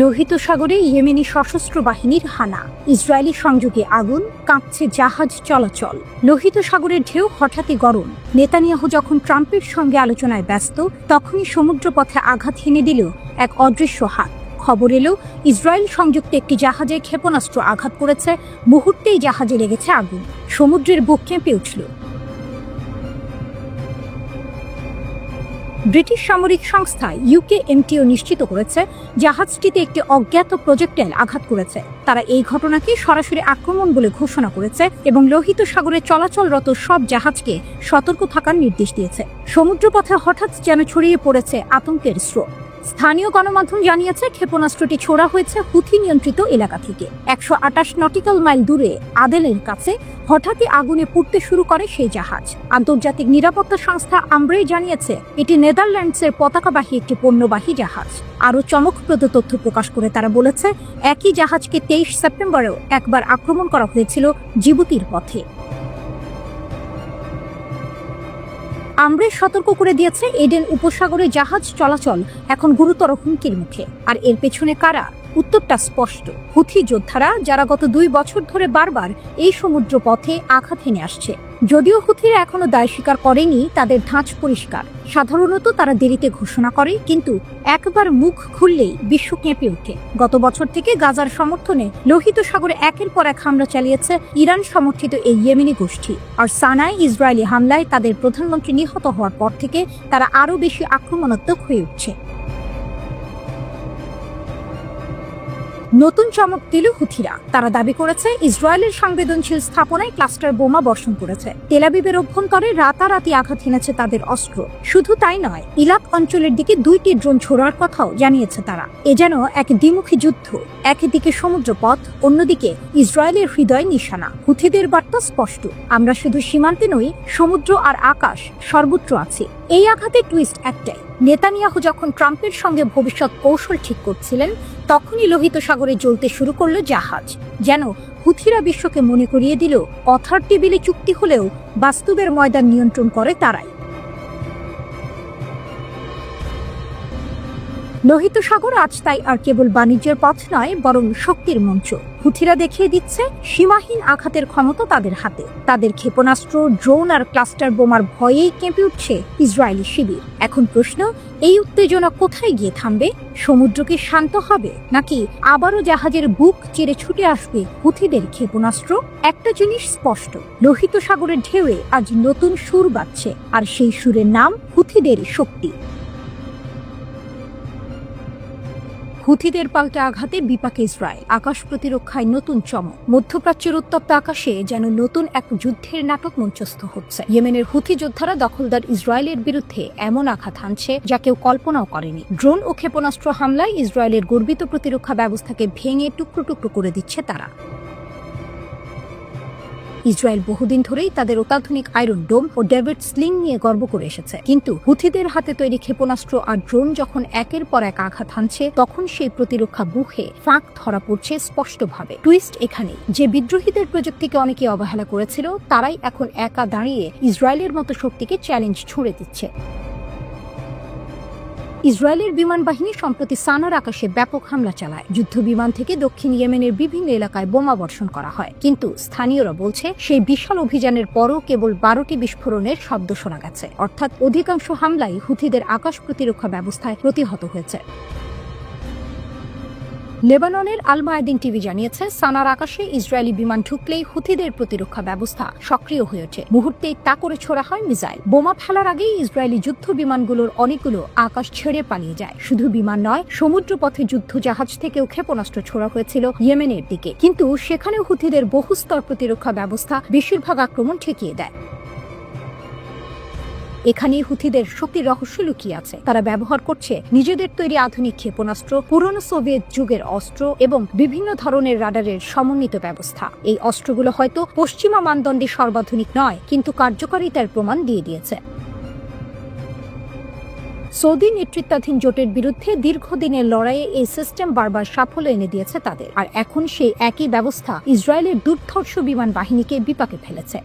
লোহিত সাগরে ইয়েমেনি সশস্ত্র বাহিনীর হানা, ইসরায়েলি সংযোগে আগুন, কাঁপছে জাহাজ চলাচল। লোহিত সাগরের ঢেউ হঠাৎই গরম। নেতানিয়াহু যখন ট্রাম্পের সঙ্গে আলোচনায় ব্যস্ত, তখনই সমুদ্রপথে আঘাত হেনে দিল এক অদৃশ্য হাত। খবর এলো ইসরায়েল সংযুক্ত একটি জাহাজে ক্ষেপণাস্ত্র আঘাত করেছে। মুহূর্তেই জাহাজে লেগেছে আগুন। সমুদ্রের বুক কেঁপে উঠল। ব্রিটিশ সামরিক সংস্থা UKMTO নিশ্চিত করেছে জাহাজটিতে একটি অজ্ঞাত প্রজেক্টাইল আঘাত করেছে। তারা এই ঘটনাকে সরাসরি আক্রমণ বলে ঘোষণা করেছে এবং লোহিত সাগরে চলাচলরত সব জাহাজকে সতর্ক থাকার নির্দেশ দিয়েছে। সমুদ্রপথে হঠাৎ যেন ছড়িয়ে পড়েছে আতঙ্কের স্রোত। স্থানীয় গণমাধ্যম জানিয়েছে ক্ষেপণাস্ত্রটি ছোড়া হয়েছে হুথি নিয়ন্ত্রিত এলাকা থেকে। 128 নটিক্যাল মাইল দূরে আদেলের কাছে হঠাৎই আগুনে পুড়তে শুরু করে সেই জাহাজ। আন্তর্জাতিক নিরাপত্তা সংস্থা আমব্রে জানিয়েছে এটি নেদারল্যান্ডসের পতাকাবাহী একটি পণ্যবাহী জাহাজ। আরও চমকপ্রদ তথ্য প্রকাশ করে তারা বলেছে, একই জাহাজকে 23 সেপ্টেম্বরেও একবার আক্রমণ করা হয়েছিল জিবুতির পথে। আমব্রে সতর্ক করে দিয়েছে এডেন উপসাগরে জাহাজ চলাচল এখন গুরুতর হুমকির মুখে। আর এর পেছনে কারা? উত্তরটা স্পষ্ট, হুথি যোদ্ধারা, যারা গত 2 বছর ধরে বারবার এই সমুদ্র পথে আঘাত হেনে আসছে। যদিও হুথিরা এখনো দায় স্বীকার করেনি, তাদের ধাঁচ পরিষ্কার। সাধারণত তারা দেরিতে ঘোষণা করে, কিন্তু একবার মুখ খুললেই বিশ্ব কেঁপে ওঠে। গত বছর থেকে গাজার সমর্থনে লোহিত সাগরে একের পর এক হামলা চালিয়েছে ইরান সমর্থিত এই ইয়েমেনি গোষ্ঠী। আর সানায় ইসরায়েলি হামলায় তাদের প্রধানমন্ত্রী নিহত হওয়ার পর থেকে তারা আরও বেশি আক্রমণাত্মক হয়ে উঠছে। নতুন চমক দিল হুথিরা। তারা দাবি করেছে ইসরায়েলের সংবেদনশীল স্থাপনায় ক্লাস্টার বোমা বর্ষণ করেছে। তেল আবিবের অভ্যন্তরে রাতারাতি আঘাত হেনেছে তাদের অস্ত্র। শুধু তাই নয়, ইলাক অঞ্চলের দিকে 2টি ড্রোন ছোড়ার কথাও জানিয়েছে তারা। এ যেন এক দ্বিমুখী যুদ্ধ। একদিকে সমুদ্রপথ, অন্যদিকে ইসরায়েলের হৃদয় নিশানা। হুথিদের বার্তা স্পষ্ট, আমরা শুধু সীমান্তে নই, সমুদ্র আর আকাশ সর্বত্র আছি। এই আঘাতে টুইস্ট একটাই, নেতানিয়াহু যখন ট্রাম্পের সঙ্গে ভবিষ্যৎ কৌশল ঠিক করছিলেন, তখনই লোহিত সাগরে জ্বলতে শুরু করলো জাহাজ। যেন হুথিরা বিশ্বকে মনে করিয়ে দিল, কথার টেবিলে চুক্তি হলেও বাস্তবের ময়দান নিয়ন্ত্রণ করে তারাই। লোহিত সাগর আজ তাই আর কেবল বাণিজ্যের পথ নয়, বরং শক্তির মঞ্চ। হুথিরা দেখিয়ে দিচ্ছে সীমাহীন আঘাতের ক্ষমতা তাদের হাতে। তাদের ক্ষেপণাস্ত্র, ড্রোন আর ক্লাস্টার বোমার ভয়েই কেঁপে উঠছে ইসরায়েলি শিবির। এখন প্রশ্ন, এই উত্তেজনা কোথায় গিয়ে থামবে? সমুদ্র কি শান্ত হবে, নাকি আবারও জাহাজের বুক চিরে ছুটে আসবে হুথিদের ক্ষেপণাস্ত্র? একটা জিনিস স্পষ্ট, লোহিত সাগরের ঢেউয়ে আজ নতুন সুর বাজছে, আর সেই সুরের নাম হুথিদের শক্তি। হুথিদের পাল্টা আঘাতে বিপাকে ইসরায়েল, আকাশ প্রতিরক্ষায় নতুন চমক। মধ্যপ্রাচ্যের উত্তপ্ত আকাশে যেন নতুন এক যুদ্ধের নাটক মঞ্চস্থ হচ্ছে। ইয়েমেনের হুথি যোদ্ধারা দখলদার ইসরায়েলের বিরুদ্ধে এমন আঘাত হানছে যা কেউ কল্পনাও করেনি। ড্রোন ও ক্ষেপণাস্ত্র হামলায় ইসরায়েলের গর্বিত প্রতিরক্ষা ব্যবস্থাকে ভেঙে টুকরো টুকরো করে দিচ্ছে তারা। ইসরায়েল বহুদিন ধরেই তাদের অত্যাধুনিক আয়রন ডোম ও ডেভিড স্লিং নিয়ে গর্ব করে এসেছে, কিন্তু হুথিদের হাতে তৈরি ক্ষেপণাস্ত্র আর ড্রোন যখন একের পর এক আঘাত হানছে, তখন সেই প্রতিরক্ষা বুহে ফাঁক ধরা পড়ছে স্পষ্টভাবে। টুইস্ট এখানে, যে বিদ্রোহীদের প্রযুক্তিকে অনেকে অবহেলা করেছিল, তারাই এখন একা দাঁড়িয়ে ইসরায়েলের মতো শক্তিকে চ্যালেঞ্জ ছুঁড়ে দিচ্ছে। ইসরায়েলের বিমান বাহিনী সম্প্রতি সানার আকাশে ব্যাপক হামলা চালায়। যুদ্ধ বিমান থেকে দক্ষিণ ইয়েমেনের বিভিন্ন এলাকায় বোমা বর্ষণ করা হয়, কিন্তু স্থানীয়রা বলছে সেই বিশাল অভিযানের পরও কেবল 12টি বিস্ফোরণের শব্দ শোনা গেছে। অর্থাৎ অধিকাংশ হামলাই হুথিদের আকাশ প্রতিরক্ষা ব্যবস্থায় প্রতিহত হয়েছে। লেবাননের আল মায়াদিন টিভি জানিয়েছে, সানার আকাশে ইসরায়েলি বিমান ঢুকলেই হুথিদের প্রতিরক্ষা ব্যবস্থা সক্রিয় হয়ে ওঠে। মুহূর্তেই তা করে ছোড়া হয় মিসাইল। বোমা ফেলার আগেই ইসরায়েলি যুদ্ধ বিমানগুলোর অনেকগুলো আকাশ ছেড়ে পালিয়ে যায়। শুধু বিমান নয়, সমুদ্রপথে যুদ্ধ জাহাজ থেকেও ক্ষেপণাস্ত্র ছোড়া হয়েছিল ইয়েমেনের দিকে, কিন্তু সেখানেও হুথিদের বহুস্তর প্রতিরক্ষা ব্যবস্থা বেশিরভাগ আক্রমণ ঠেকিয়ে দেয়। এখানেই হুথিদের শক্তির রহস্য লুকিয়ে আছে। তারা ব্যবহার করছে নিজেদের তৈরি আধুনিক ক্ষেপণাস্ত্র, পুরনো সোভিয়েত যুগের অস্ত্র এবং বিভিন্ন ধরনের রাডারের সমন্বিত ব্যবস্থা। এই অস্ত্রগুলো হয়তো পশ্চিমা মানদণ্ডে সর্বাধুনিক নয়, কিন্তু কার্যকারিতার প্রমাণ দিয়ে দিয়েছে। সৌদি নেতৃত্বাধীন জোটের বিরুদ্ধে দীর্ঘদিনের লড়াইয়ে এই সিস্টেম বারবার সাফল্য এনে দিয়েছে তাদের। আর এখন সেই একই ব্যবস্থা ইসরায়েলের দুর্ধর্ষ বিমান বাহিনীকে বিপাকে ফেলেছে।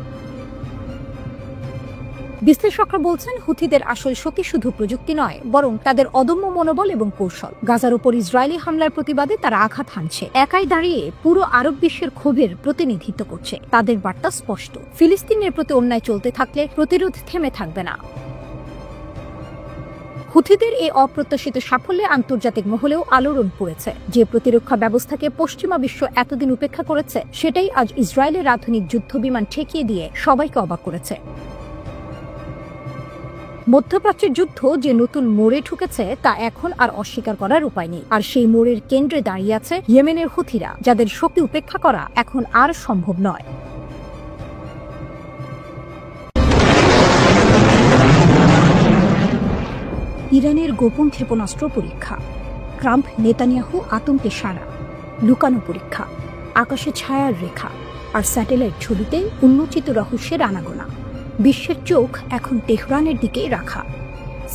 বিশ্লেষকরা বলছেন হুথিদের আসল শক্তি শুধু প্রযুক্তি নয়, বরং তাদের অদম্য মনোবল এবং কৌশল। গাজার উপর ইসরায়েলি হামলার প্রতিবাদে তারা আঘাত হানছে, একাই দাঁড়িয়ে পুরো আরব বিশ্বের ক্ষোভের প্রতিনিধিত্ব করছে। তাদের বার্তা স্পষ্ট, ফিলিস্তিনের প্রতি অন্যায় চলতে থাকলে প্রতিরোধ থেমে থাকবে না। হুথিদের এই অপ্রত্যাশিত সাফল্যে আন্তর্জাতিক মহলেও আলোড়ন পড়েছে। যে প্রতিরক্ষা ব্যবস্থাকে পশ্চিমা বিশ্ব এতদিন উপেক্ষা করেছে, সেটাই আজ ইসরায়েলের আধুনিক যুদ্ধবিমান ঠেকিয়ে দিয়ে সবাইকে অবাক করেছে। মধ্যপ্রাচ্যের যুদ্ধ যে নতুন মোড়ে ঠুকেছে তা এখন আর অস্বীকার করার উপায় নেই। আর সেই মোড়ের কেন্দ্রে দাঁড়িয়ে আছে ইয়েমেনের হুথিরা, যাদের শক্তি উপেক্ষা করা এখন আর সম্ভব নয়। ইরানের গোপন ক্ষেপণাস্ত্র পরীক্ষা, ট্রাম্প নেতানিয়াহু আতঙ্কে সাড়া, লুকানো পরীক্ষা, আকাশে ছায়ার রেখা আর স্যাটেলাইট ছবিতে উন্মোচিত রহস্যের আনাগোনা। বিশ্বের চোখ এখন তেহরানের দিকেই রাখা।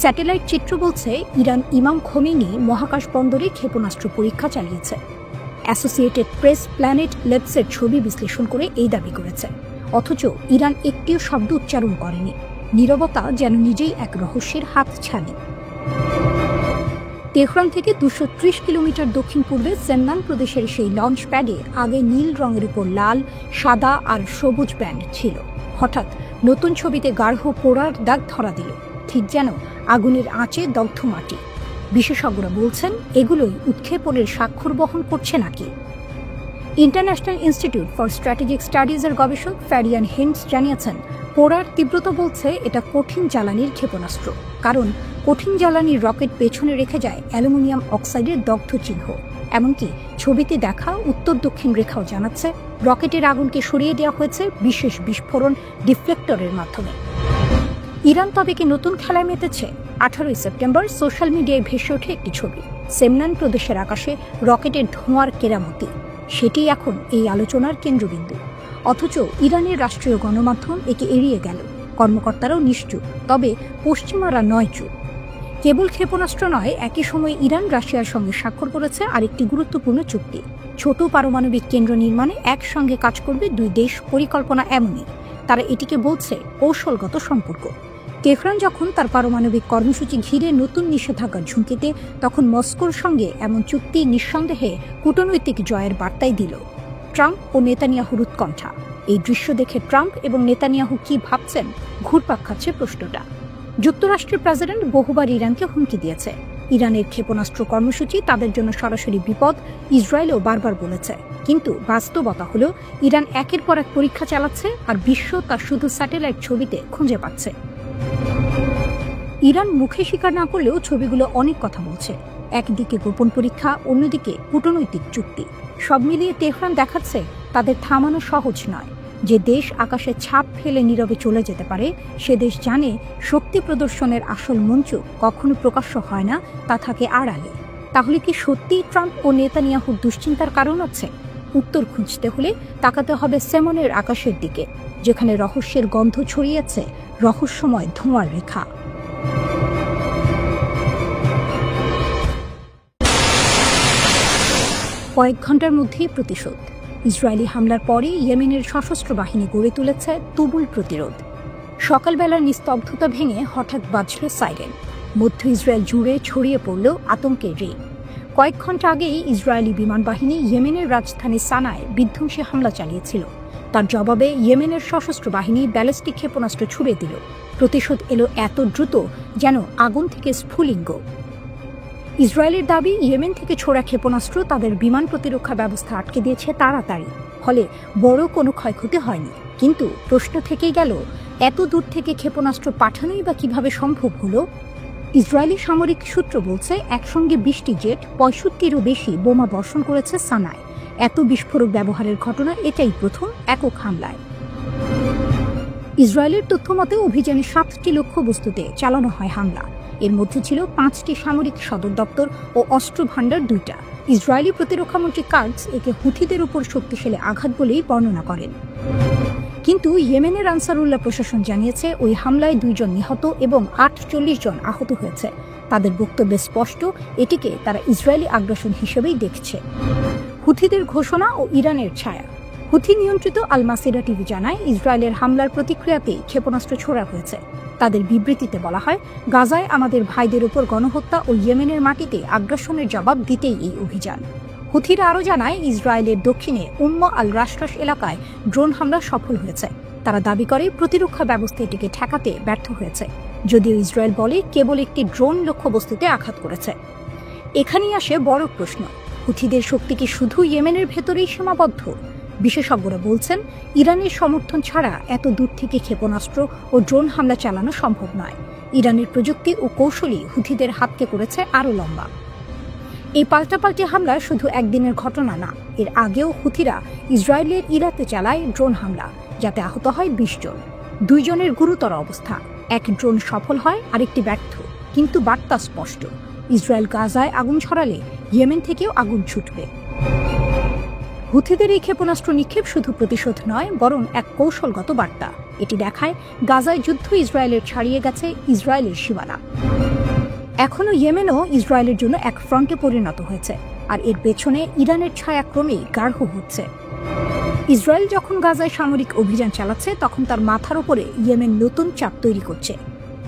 স্যাটেলাইট চিত্র বলছে ইরান ইমাম খোমেনি মহাকাশ বন্দরে ক্ষেপণাস্ত্র পরীক্ষা চালিয়েছে। অ্যাসোসিয়েটেড প্রেস প্ল্যানেট ল্যাবসের ছবি বিশ্লেষণ করে এই দাবি করেছে। অথচ ইরান একটিও শব্দ উচ্চারণ করেনি। নীরবতা যেন নিজেই এক রহস্যের হাতছানি। তেহরান থেকে 230 কিলোমিটার দক্ষিণ পূর্বে সেমনান প্রদেশের সেই লঞ্চ প্যাডে আগে নীল রঙের উপর লাল, সাদা আর সবুজ ব্যান্ড ছিল। হঠাৎ নতুন ছবিতে গাঢ় পোড়ার দাগ ধরা দিল, ঠিক যেন আগুনের আঁচে দগ্ধ মাটি। বিশেষজ্ঞরা বলছেন এগুলোই উৎক্ষেপণের স্বাক্ষর বহন করছে নাকি। ইন্টারন্যাশনাল ইনস্টিটিউট ফর স্ট্র্যাটেজিক স্টাডিজের গবেষক ফ্যারিয়ান হেন্স জানিয়েছেন, পোড়ার তীব্রতা বলছে এটা কঠিন জ্বালানির ক্ষেপণাস্ত্র, কারণ কঠিন জ্বালানির রকেট পেছনে রেখে যায় অ্যালুমিনিয়াম অক্সাইডের দগ্ধ চিহ্ন। এমনকি ছবিতে দেখা উত্তর দক্ষিণ রেখাও জানাচ্ছে রকেটের আগুনকে সরিয়ে দেওয়া হয়েছে বিশেষ বিস্ফোরণ ডিফ্লেক্টরের মাধ্যমে। ইরান তবে কি নতুন খেলায় মেতেছে? 18 সেপ্টেম্বর সোশ্যাল মিডিয়ায় ভেসে ওঠে একটি ছবি, সেমনান প্রদেশের আকাশে রকেটের ধোঁয়ার কেরামতি। সেটি এখন এই আলোচনার কেন্দ্রবিন্দু। অথচ ইরানের রাষ্ট্রীয় গণমাধ্যম একে এড়িয়ে গেল। কর্মকর্তারাও নিশ্চুপ, তবে পশ্চিমারা নয় চুপ। কেবল ক্ষেপণাস্ত্র নয়, একই সময় ইরান রাশিয়ার সঙ্গে স্বাক্ষর করেছে আরেকটি গুরুত্বপূর্ণ চুক্তি। ছোট পারমাণবিক কেন্দ্র নির্মাণে একসঙ্গে কাজ করবে দুই দেশ। পরিকল্পনা এমনই, তারা এটিকে বলছে কৌশলগত সম্পর্ক। তেহরান যখন তার পারমাণবিক কর্মসূচি ঘিরে নতুন নিষেধাজ্ঞার ঝুঁকিতে, তখন মস্কোর সঙ্গে এমন চুক্তি নিঃসন্দেহে কূটনৈতিক জয়ের বার্তাই দিল। ট্রাম্প ও নেতানিয়াহুর উৎকণ্ঠা। এই দৃশ্য দেখে ট্রাম্প এবং নেতানিয়াহু কি ভাবছেন ঘুরপাক খাচ্ছে প্রশ্নটা। যুক্তরাষ্ট্রের প্রেসিডেন্ট বহুবার ইরানকে হুমকি দিয়েছে, ইরানের ক্ষেপণাস্ত্র কর্মসূচি তাদের জন্য সরাসরি বিপদ। ইসরায়েলও বারবার বলেছে, কিন্তু বাস্তবতা হলো ইরান একের পর এক পরীক্ষা চালাচ্ছে, আর বিশ্ব তা শুধু স্যাটেলাইট ছবিতে খুঁজে পাচ্ছে। ইরান মুখে স্বীকার না করলেও ছবিগুলো অনেক কথা বলছে। একদিকে গোপন পরীক্ষা, অন্যদিকে কূটনৈতিক চুক্তি। সব মিলিয়ে তেহরান দেখাচ্ছে তাদের থামানো সহজ নয়। যে দেশ আকাশে ছাপ ফেলে নীরবে চলে যেতে পারে, সে দেশ জানে শক্তি প্রদর্শনের আসল মঞ্চ কখনো প্রকাশ্য হয় না, তা থাকে আড়ালে। তাহলে কি সত্যিই ট্রাম্প ও নেতানিয়াহুর দুশ্চিন্তার কারণ আছে? উত্তর খুঁজতে হলে তাকাতে হবে সেমনের আকাশের দিকে, যেখানে রহস্যের গন্ধ ছড়িয়েছে, রহস্যময় ধোঁয়ার রেখা। কয়েক ঘন্টার মধ্যেই প্রতিশোধ। ইসরায়েলি হামলার পরে ইয়েমেনের সশস্ত্র বাহিনী গড়ে তুলেছে তুমুল প্রতিরোধ। সকালবেলার নিস্তব্ধতা ভেঙে হঠাৎ বাজল সাইরেন। মধ্য ইসরায়েল জুড়ে ছড়িয়ে পড়ল আতঙ্কের রেল। কয়েক ঘন্টা আগেই ইসরায়েলি বিমান বাহিনী ইয়েমেনের রাজধানী সানায় বিধ্বংসী হামলা চালিয়েছিল। তার জবাবে ইয়েমেনের সশস্ত্র বাহিনী ব্যালিস্টিক ক্ষেপণাস্ত্র ছুড়ে দিল। প্রতিশোধ এলো এত দ্রুত যেন আগুন থেকে স্ফুলিঙ্গ। ইসরায়েলের দাবি, ইয়েমেন থেকে ছোড়া ক্ষেপণাস্ত্র তাদের বিমান প্রতিরক্ষা ব্যবস্থা আটকে দিয়েছে তাড়াতাড়ি, ফলে বড় কোনো ক্ষয়ক্ষতি হয়নি। কিন্তু প্রশ্ন থেকেই গেল, এত দূর থেকে ক্ষেপণাস্ত্র পাঠানোই বা কিভাবে সম্ভব হলো? ইসরায়েলি সামরিক সূত্র বলছে একসঙ্গে 20টি জেট 65-টিরও বেশি বোমা বর্ষণ করেছে সানায়। এত বিস্ফোরক ব্যবহারের ঘটনা এটাই প্রথম একক হামলায়। ইসরায়েলের তথ্য মতে অভিযানে 7টি লক্ষ্যবস্তুতে চালানো হয় হামলা। এর মধ্যে ছিল 5টি সামরিক সদর দপ্তর ও অস্ত্র ভাণ্ডার 2টা। ইসরায়েলি প্রতিরক্ষামন্ত্রী কার্জ একে হুথিদের উপর শক্তিশালী আঘাত বলেই বর্ণনা করেন। কিন্তু ইয়েমেনের আনসারুল্লাহ প্রশাসন জানিয়েছে ওই হামলায় 2 জন নিহত এবং 48 জন আহত হয়েছে। তাদের বক্তব্যে স্পষ্ট, এটিকে তারা ইসরায়েলি আগ্রাসন হিসেবেই দেখছে। হুথিদের ঘোষণা ও ইরানের ছায়া। হুথি নিয়ন্ত্রিত আল মাসিরা টিভি জানায়, ইসরায়েলের হামলার প্রতিক্রিয়াতেই ক্ষেপণাস্ত্র ছোড়া হয়েছে। তাদের বিবৃতিতে বলা হয়, গাজায় আমাদের ভাইদের উপর গণহত্যা ও ইয়েমেনের মাটিতে আগ্রাসনের জবাব দিতেই এই অভিযান। হুথিরা আরও জানায়, ইসরায়েলের দক্ষিণে আল রাশরাশ এলাকায় ড্রোন হামলা সফল হয়েছে। তারা দাবি করে প্রতিরক্ষা ব্যবস্থা এটিকে ঠেকাতে ব্যর্থ হয়েছে, যদিও ইসরায়েল বলে কেবল একটি ড্রোন লক্ষ্যবস্তুতে আঘাত করেছে। এখানেই আসে বড় প্রশ্ন, হুথিদের শক্তি কি শুধু ইয়েমেনের ভেতরেই সীমাবদ্ধ? বিশেষজ্ঞরা বলছেন, ইরানের সমর্থন ছাড়া এত দূর থেকে ক্ষেপণাস্ত্র ও ড্রোন হামলা চালানো সম্ভব নয়। ইরানের প্রযুক্তি ও কৌশলই হুথিদের হাতকে করেছে আরও লম্বা। এই পাল্টাপাল্টি হামলা শুধু একদিনের ঘটনা না, এর আগেও হুথিরা ইসরায়েলের ইরাকে চালায় ড্রোন হামলা, যাতে আহত হয় ২০ জন। ২ জনের গুরুতর অবস্থা। এক ড্রোন সফল হয়, আরেকটি ব্যর্থ, কিন্তু বার্তা স্পষ্ট, ইসরায়েল গাজায় আগুন ছড়ালে ইয়েমেন থেকেও আগুন ছুটবে। হুথিদের এই ক্ষেপণাস্ত্র নিক্ষেপ শুধু প্রতিশোধ নয়, বরং এক কৌশলগত বার্তা। এটি দেখায় গাজায় যুদ্ধ ইসরায়েলের ছাড়িয়ে গেছে ইসরায়েলের সীমানা। এখনও ইয়েমেনও ইসরায়েলের জন্য এক ফ্রন্টে পরিণত হয়েছে, আর এর পেছনে ইরানের ছায়া ক্রমেই গাঢ় হচ্ছে। ইসরায়েল যখন গাজায় সামরিক অভিযান চালাচ্ছে, তখন তার মাথার উপরে ইয়েমেন নতুন চাপ তৈরি করছে।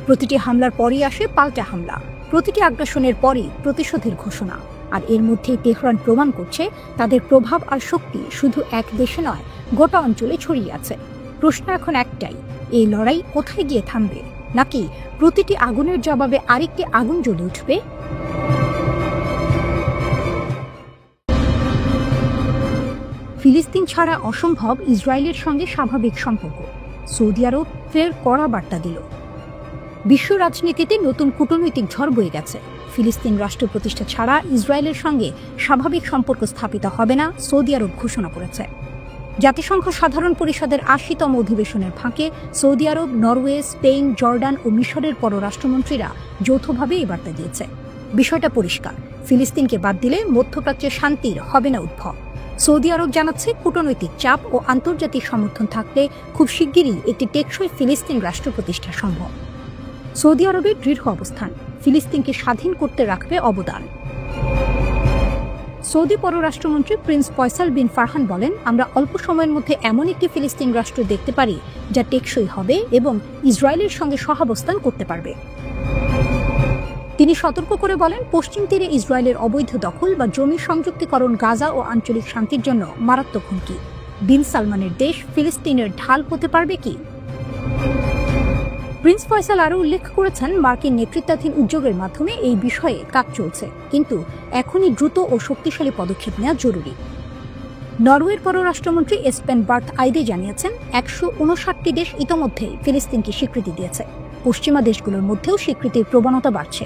প্রতিটি হামলার পরই আসে পাল্টা হামলা, প্রতিটি আগ্রাসনের পরই প্রতিশোধের ঘোষণা। আর এর মধ্যেই তেহরান প্রমাণ করছে তাদের প্রভাব আর শক্তি শুধু এক দেশে নয়, গোটা অঞ্চলে ছড়িয়ে আছে। প্রশ্ন এখন একটাই, এই লড়াই কোথায় গিয়ে থামবে? নাকি প্রতিটি আগুনের জবাবে আরেকটি আগুন জ্বলে উঠবে? ফিলিস্তিন ছাড়া অসম্ভব ইসরায়েলের সঙ্গে স্বাভাবিক সম্পর্ক। সৌদি আরব ফের কড়া বার্তা দিল। বিশ্ব রাজনীতিতে নতুন কূটনৈতিক ঝড় বয়ে গেছে। ফিলিস্তিন রাষ্ট্র প্রতিষ্ঠা ছাড়া ইসরায়েলের সঙ্গে স্বাভাবিক সম্পর্ক স্থাপিত হবে না, সৌদি আরব ঘোষণা করেছে। জাতিসংঘ সাধারণ পরিষদের ৮০তম অধিবেশনের ফাঁকে সৌদি আরব, নরওয়ে, স্পেন, জর্ডান ও মিশরের পররাষ্ট্রমন্ত্রীরা যৌথভাবে এই বার্তা দিয়েছে। বিষয়টা পরিষ্কার, ফিলিস্তিনকে বাদ দিলে মধ্যপ্রাচ্যে শান্তির হবে না উদ্ভব। সৌদি আরব জানাচ্ছে, কূটনৈতিক চাপ ও আন্তর্জাতিক সমর্থন থাকলে খুব শিগগিরই একটি টেকসই ফিলিস্তিন রাষ্ট্র প্রতিষ্ঠা সম্ভব। সৌদি আরবের দৃঢ় অবস্থান, ফিলিস্তিনকে স্বাধীন করতে রাখবে অবদান। সৌদি পররাষ্ট্রমন্ত্রী প্রিন্স ফয়সাল বিন ফারহান বলেন, আমরা অল্প সময়ের মধ্যে এমন একটি ফিলিস্তিন রাষ্ট্র দেখতে পারি যা টেকসই হবে এবং ইসরায়েলের সঙ্গে সহাবস্থান করতে পারবে। তিনি সতর্ক করে বলেন, পশ্চিম তীরে ইসরায়েলের অবৈধ দখল বা জমি সংযুক্তিকরণ গাজা ও আঞ্চলিক শান্তির জন্য মারাত্মক হুমকি। বিন সালমানের দেশ ফিলিস্তিনের ঢাল হতে পারবে কি? প্রিন্স ফয়সাল আরও উল্লেখ করেছেন, মার্কিন নেতৃত্বাধীন উদ্যোগের মাধ্যমে এই বিষয়ে কাজ চলছে, কিন্তু এখনই দ্রুত ও শক্তিশালী পদক্ষেপ নেওয়া জরুরি। নরওয়ের পররাষ্ট্রমন্ত্রী এসপেন বার্থ আইদে জানিয়েছেন, ১৫৯টি দেশ ইতোমধ্যে ফিলিস্তিনকে স্বীকৃতি দিয়েছে। পশ্চিমা দেশগুলোর মধ্যেও স্বীকৃতির প্রবণতা বাড়ছে।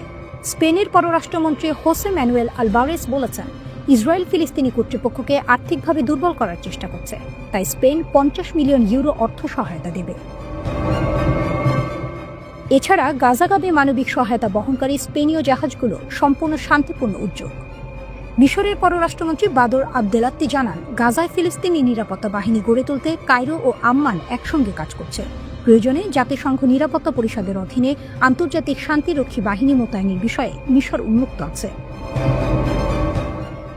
স্পেনের পররাষ্ট্রমন্ত্রী হোসে ম্যানুয়েল আলভারেস বলেছেন, ইসরায়েল ফিলিস্তিনি কর্তৃপক্ষকে আর্থিকভাবে দুর্বল করার চেষ্টা করছে, তাই স্পেন ৫০ মিলিয়ন ইউরো অর্থ সহায়তা দেবে। এছাড়া গাজাগাবে মানবিক সহায়তা বহনকারী স্পেনীয় জাহাজগুলো সম্পূর্ণ শান্তিপূর্ণ উদ্যোগ। মিশরের পররাষ্ট্রমন্ত্রী বাদর আবদেলাত্তি জানান, গাজায় ফিলিস্তিনি নিরাপত্তা বাহিনী গড়ে তুলতে কায়রো ও আম্মান একসঙ্গে কাজ করছে। প্রয়োজনে জাতিসংঘ নিরাপত্তা পরিষদের অধীনে আন্তর্জাতিক শান্তিরক্ষী বাহিনী মোতায়েনের বিষয়ে মিশর উন্মুক্ত আছে।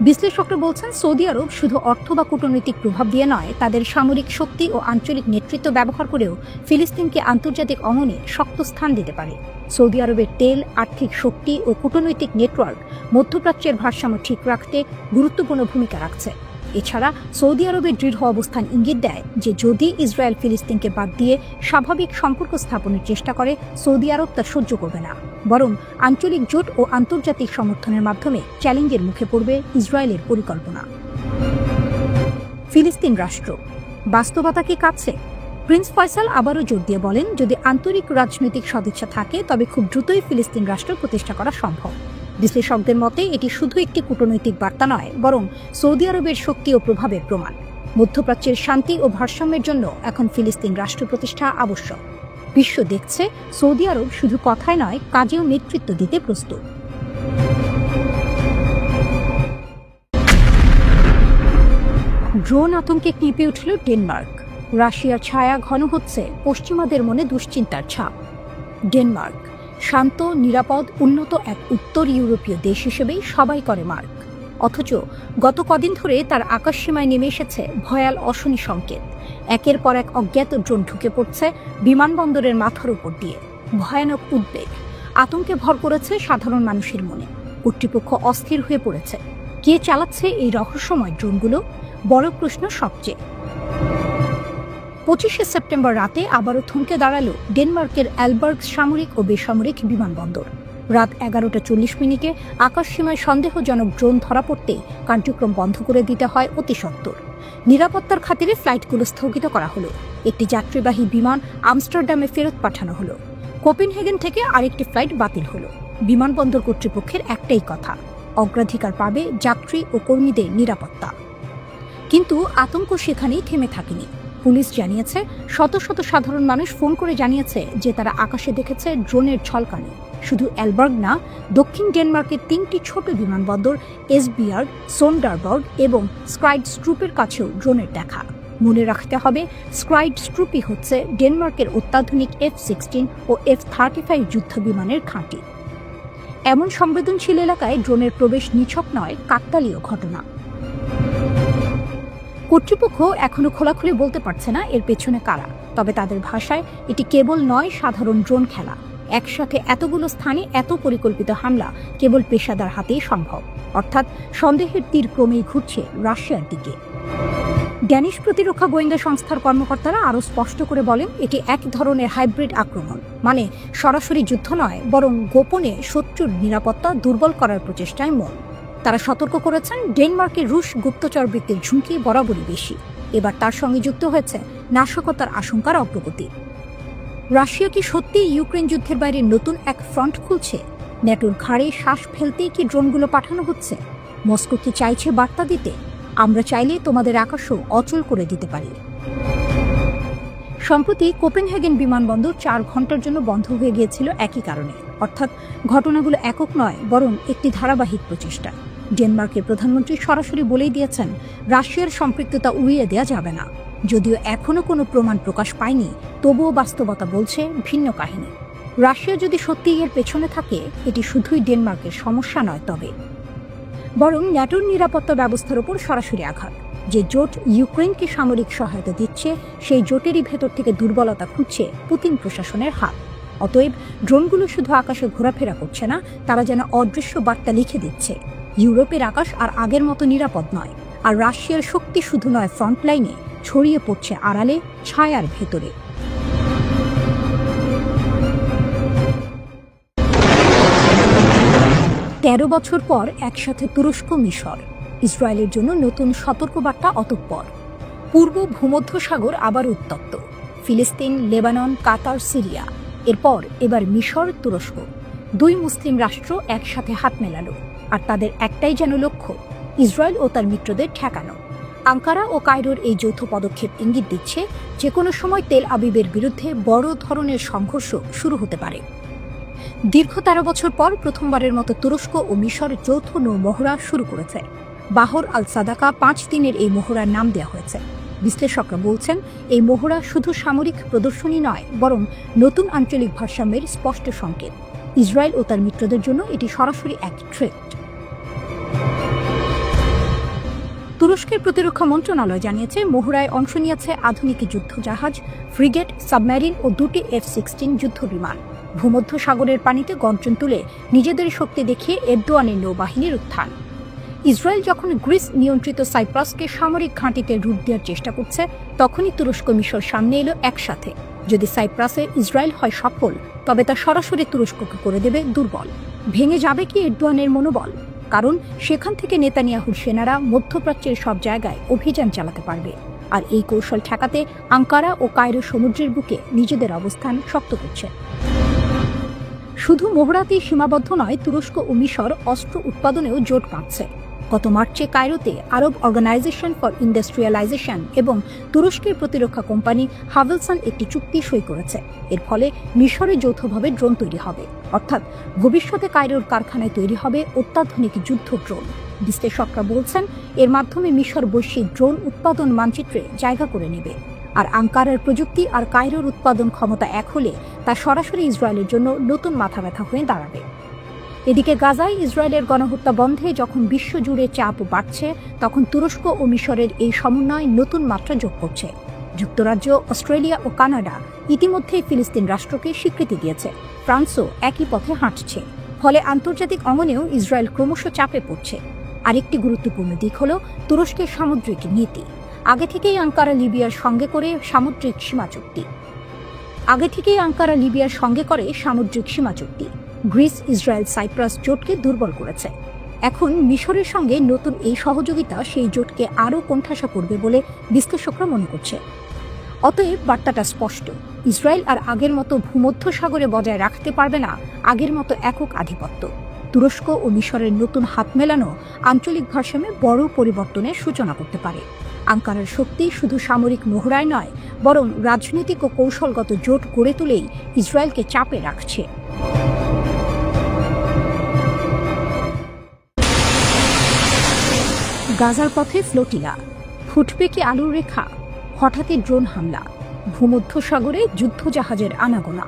বিশ্লেষকরা বলছেন, সৌদি আরব শুধু অর্থ বা কূটনৈতিক প্রভাব দিয়ে নয়, তাদের সামরিক শক্তি ও আঞ্চলিক নেতৃত্ব ব্যবহার করেও ফিলিস্তিনকে আন্তর্জাতিক অঙ্গনে শক্ত স্থান দিতে পারে। সৌদি আরবের তেল, আর্থিক শক্তি ও কূটনৈতিক নেটওয়ার্ক মধ্যপ্রাচ্যের ভারসাম্য ঠিক রাখতে গুরুত্বপূর্ণ ভূমিকা রাখছে। এছাড়া সৌদি আরবের দৃঢ় অবস্থান ইঙ্গিত দেয় যে যদি ইসরায়েল ফিলিস্তিনকে বাদ দিয়ে স্বাভাবিক সম্পর্ক স্থাপনের চেষ্টা করে, সৌদি আরব তা সহ্য করবে না, বরং আঞ্চলিক জোট ও আন্তর্জাতিক সমর্থনের মাধ্যমে চ্যালেঞ্জের মুখে পড়বে ইসরায়েলের পরিকল্পনা। ফিলিস্তিন রাষ্ট্র বাস্তবতা কি কাছে? প্রিন্স ফয়সাল আবারও জোর দিয়ে বলেন, যদি আন্তরিক রাজনৈতিক সদিচ্ছা থাকে তবে খুব দ্রুতই ফিলিস্তিন রাষ্ট্র প্রতিষ্ঠা করা সম্ভব। বিশ্লেষকদের মতে এটি শুধু একটি কূটনৈতিক বার্তা নয়, বরং সৌদি আরবের শক্তি ও প্রভাবের প্রমাণ। মধ্যপ্রাচ্যের শান্তি ও ভারসাম্যের জন্য এখন ফিলিস্তিন রাষ্ট্র প্রতিষ্ঠা আবশ্যক। বিশ্ব দেখছে, সৌদি আরব শুধু কথায় নয়, কাজেও নেতৃত্ব দিতে প্রস্তুত। ড্রোন আতঙ্কে কেঁপে উঠল ডেনমার্ক। রাশিয়ার ছায়া ঘন হচ্ছে পশ্চিমাদের মনে দুশ্চিন্তার ছাপ। ডেনমার্ক শান্ত, নিরাপদ, উন্নত এক উত্তর ইউরোপীয় দেশ হিসেবেই সবাই করে মার্ক। অথচ গত কদিন ধরে তার আকাশসীমায় নেমে এসেছে ভয়াল অশনি সংকেত। একের পর এক অজ্ঞাত ড্রোন ঢুকে পড়ছে বিমানবন্দরের মাথার উপর দিয়ে। ভয়ানক উদ্বেগ, আতঙ্কে ভর করেছে সাধারণ মানুষের মনে। কর্তৃপক্ষ অস্থির হয়ে পড়েছে। কে চালাচ্ছে এই রহস্যময় ড্রোনগুলো? বড় প্রশ্ন সবচেয়ে। 25শে সেপ্টেম্বর রাতে আবারও থমকে দাঁড়ালো ডেনমার্কের অ্যালবার্গ সামরিক ও বেসামরিক বিমানবন্দর। রাত 11:40 আকাশসীমায় সন্দেহজনক ড্রোন ধরা পড়তে কার্যক্রম বন্ধ করে দিতে হয় অতি সত্বর। নিরাপত্তার খাতিরে ফ্লাইটগুলো স্থগিত করা হলো। একটি যাত্রীবাহী বিমান আমস্টারডামে ফেরত পাঠানো হলো। কোপেনহেগেন থেকে আরেকটি ফ্লাইট বাতিল হলো। বিমানবন্দর কর্তৃপক্ষের একটাই কথা, অগ্রাধিকার পাবে যাত্রী ও কর্মীদের নিরাপত্তা। কিন্তু আতঙ্ক সেখানেই থেমে থাকেনি। পুলিশ জানিয়েছে, শত শত সাধারণ মানুষ ফোন করে জানিয়েছে যে তারা আকাশে দেখেছে ড্রোনের ঝলকানি। শুধু অ্যালবার্গ না, দক্ষিণ ডেনমার্কের 3টি ছোট বিমানবন্দর এসবিয়ার্গ, সোন্ডারবার্গ এবং স্ক্রাইডস্ট্রুপের কাছেও ড্রোনের দেখা। মনে রাখতে হবে, স্ক্রাইডস্ট্রুপই হচ্ছে ডেনমার্কের অত্যাধুনিক F-16 ও F-35 যুদ্ধ বিমানের ঘাঁটি। এমন সংবেদনশীল এলাকায় ড্রোনের প্রবেশ নিছক নয়, কাকতালীয় ঘটনা। কর্তৃপক্ষ এখনো খোলাখুলি বলতে পারছে না এর পেছনে কারা। তবে তাদের ভাষায় এটি কেবল নয় সাধারণ ড্রোন খেলা। একসাথে এতগুলো স্থানে এত পরিকল্পিত হামলা কেবল পেশাদার হাতেই সম্ভব। অর্থাৎ সন্দেহের তীর ক্রমেই ঘুরছে রাশিয়ার দিকে। ড্যানিশ প্রতিরক্ষা গোয়েন্দা সংস্থার কর্মকর্তারা আরও স্পষ্ট করে বলেন, এটি এক ধরনের হাইব্রিড আক্রমণ। মানে সরাসরি যুদ্ধ নয়, বরং গোপনে শত্রুর নিরাপত্তা দুর্বল করার প্রচেষ্টায় মন। তারা সতর্ক করেছেন, ডেনমার্কের রুশ গুপ্তচর বৃত্তির ঝুঁকি বরাবরই বেশি। এবার তার সঙ্গে যুক্ত হয়েছে নাশকতার আশঙ্কার অগ্রগতি। রাশিয়া কি সত্যিই ইউক্রেন যুদ্ধের বাইরে নতুন এক ফ্রন্ট খুলছে? ন্যাটোর ঘাড়ে শ্বাস ফেলতেই কি ড্রোনগুলো পাঠানো হচ্ছে? মস্কো কি চাইছে বার্তা দিতে, আমরা চাইলে তোমাদের আকাশও অচল করে দিতে পারি? সম্প্রতি কোপেনহেগেন বিমানবন্দর 4 ঘন্টার জন্য বন্ধ হয়ে গিয়েছিল একই কারণে। অর্থাৎ ঘটনাগুলো একক নয়, বরং একটি ধারাবাহিক প্রচেষ্টা। ডেনমার্কের প্রধানমন্ত্রী সরাসরি বলেই দিয়েছেন, রাশিয়ার সম্পৃক্ততা উড়িয়ে দেওয়া যাবে না। যদিও এখনও কোনো প্রমাণ প্রকাশ পায়নি, তবুও বাস্তবতা বলছে ভিন্ন কাহিনী। রাশিয়া যদি সত্যিই এর পেছনে থাকে, এটি শুধুই ডেনমার্কের সমস্যা নয়, তবে বরং ন্যাটোর নিরাপত্তা ব্যবস্থার উপর সরাসরি আঘাত। যে জোট ইউক্রেনকে সামরিক সহায়তা দিচ্ছে, সেই জোটেরই ভেতর থেকে দুর্বলতা খুঁজছে পুতিন প্রশাসনের হাত। অতএব ড্রোনগুলো শুধু আকাশে ঘোরাফেরা করছে না, তারা যেন অদৃশ্য বার্তা লিখে দিচ্ছে, ইউরোপের আকাশ আর আগের মতো নিরাপদ নয়। আর রাশিয়ার শক্তি শুধু নয় ফ্রন্টলাইনে, ছড়িয়ে পড়ছে আড়ালে, ছায়ার ভেতরে। তেরো বছর পর একসাথে তুরস্ক, মিশর, ইসরায়েলের জন্য নতুন সতর্কবার্তা অতঃপর। পূর্ব ভূমধ্যসাগর আবার উত্তপ্ত। ফিলিস্তিন, লেবানন, কাতার, সিরিয়া, এরপর এবার মিশর, তুরস্ক। 2 মুসলিম রাষ্ট্র একসাথে হাত মেলালো। আর তাদের একটাই যেন লক্ষ্য, ইসরায়েল ও তার মিত্রদের ঠেকানো। আঙ্কারা ও কায়রোর এই যৌথ পদক্ষেপ ইঙ্গিত দিচ্ছে, যে কোনো সময় তেল আবিবের বিরুদ্ধে বড় ধরনের সংঘর্ষ শুরু হতে পারে। দীর্ঘ 13 বছর পর প্রথমবারের মতো তুরস্ক ও মিশর যৌথ নৌ মহড়া শুরু করেছে। বাহর আল সাদাকা 5 দিনের এই মহড়ার নাম দেওয়া হয়েছে। বিশ্লেষকরা বলছেন, এই মহড়া শুধু সামরিক প্রদর্শনী নয়, বরং নতুন আঞ্চলিক ভারসাম্যের স্পষ্ট সংকেত। ইসরায়েল ও তার মিত্রদের জন্য এটি সরাসরি এক থ্রেট। তুরস্কের প্রতিরক্ষা মন্ত্রণালয় জানিয়েছে, মহড়ায় অংশ নিয়েছে আধুনিক যুদ্ধজাহাজ, ফ্রিগেট, সাবমেরিন ও 2টি F-16 যুদ্ধ বিমান। ভূমধ্যসাগরের পানিতে গর্জন তুলে নিজেদের শক্তি দেখিয়ে এরদোয়ানের নৌবাহিনীর উত্থান। ইসরায়েল যখন গ্রিস নিয়ন্ত্রিত সাইপ্রাসকে সামরিক ঘাঁটিতে রূপ দেওয়ার চেষ্টা করছে, তখনই তুরস্ক, মিশর সামনে এলো একসাথে। যদি সাইপ্রাসে ইসরায়েল হয় সফল, তবে তা সরাসরি তুরস্ককে করে দেবে দুর্বল। ভেঙে যাবে কি এরদোয়ানের মনোবল? কারণ সেখান থেকে নেতানিয়াহুর সেনারা মধ্যপ্রাচ্যের সব জায়গায় অভিযান চালাতে পারবে। আর এই কৌশল ঠেকাতে আঙ্কারা ও কায়রো সমুদ্রের বুকে নিজেদের অবস্থান শক্ত করছে। শুধু মহড়াতেই সীমাবদ্ধ নয়, তুরস্ক ও মিশর অস্ত্র উৎপাদনেও জোট পাচ্ছে। গত মার্চে কায়রোতে আরব অর্গানাইজেশন ফর ইন্ডাস্ট্রিয়ালাইজেশন এবং তুরস্কের প্রতিরক্ষা কোম্পানি হাভেলসান একটি চুক্তি সই করেছে। এর ফলে মিশরে যৌথভাবে ড্রোন তৈরি হবে। অর্থাৎ ভবিষ্যতে কায়রোর কারখানায় তৈরি হবে অত্যাধুনিক যুদ্ধ ড্রোন। বিশ্লেষকরা বলছেন, এর মাধ্যমে মিশর বৈশ্বিক ড্রোন উৎপাদন মানচিত্রে জায়গা করে নেবে। আর আঙ্কারার প্রযুক্তি আর কায়রোর উৎপাদন ক্ষমতা এক হলে তা সরাসরি ইসরায়েলের জন্য নতুন মাথা ব্যথা হয়ে দাঁড়াবে। এদিকে গাজায় ইসরায়েলের গণহত্যা বন্ধে যখন বিশ্বজুড়ে চাপ বাড়ছে, তখন তুরস্ক ও মিশরের এই সমন্বয় নতুন মাত্রা যোগ করছে। যুক্তরাজ্য, অস্ট্রেলিয়া ও কানাডা ইতিমধ্যেই ফিলিস্তিন রাষ্ট্রকে স্বীকৃতি দিয়েছে। ফ্রান্সও একই পথে হাঁটছে। ফলে আন্তর্জাতিক অঙ্গনেও ইসরায়েল ক্রমশ চাপে পড়ছে। আরেকটি গুরুত্বপূর্ণ দিক হল তুরস্কের সামুদ্রিক নীতি। আগে থেকেই আঙ্কারা লিবিয়ার সঙ্গে করে সামুদ্রিক সীমা চুক্তি। গ্রিস, ইসরায়েল, সাইপ্রাস জোটকে দুর্বল করেছে। এখন মিশরের সঙ্গে নতুন এই সহযোগিতা সেই জোটকে আরও কোণঠাসা করবে বলে বিশ্লেষকরা মনে করছে। অতএব বার্তাটা স্পষ্ট, ইসরায়েল আর আগের মতো ভূমধ্যসাগরে বজায় রাখতে পারবে না আগের মতো একক আধিপত্য। তুরস্ক ও মিশরের নতুন হাত মেলানো আঞ্চলিক ভারসাম্যে বড় পরিবর্তনের সূচনা করতে পারে। আঙ্কারার শক্তি শুধু সামরিক মহড়ায় নয়, বরং রাজনৈতিক ও কৌশলগত জোট গড়ে তুলেই ইসরায়েলকে চাপে রাখছে। গাজার পথে ফ্লোটিলা, ফুটবে কি আলুর রেখা? হঠাৎই ড্রোন হামলা, ভূমধ্যসাগরে যুদ্ধজাহাজের আনাগোনা।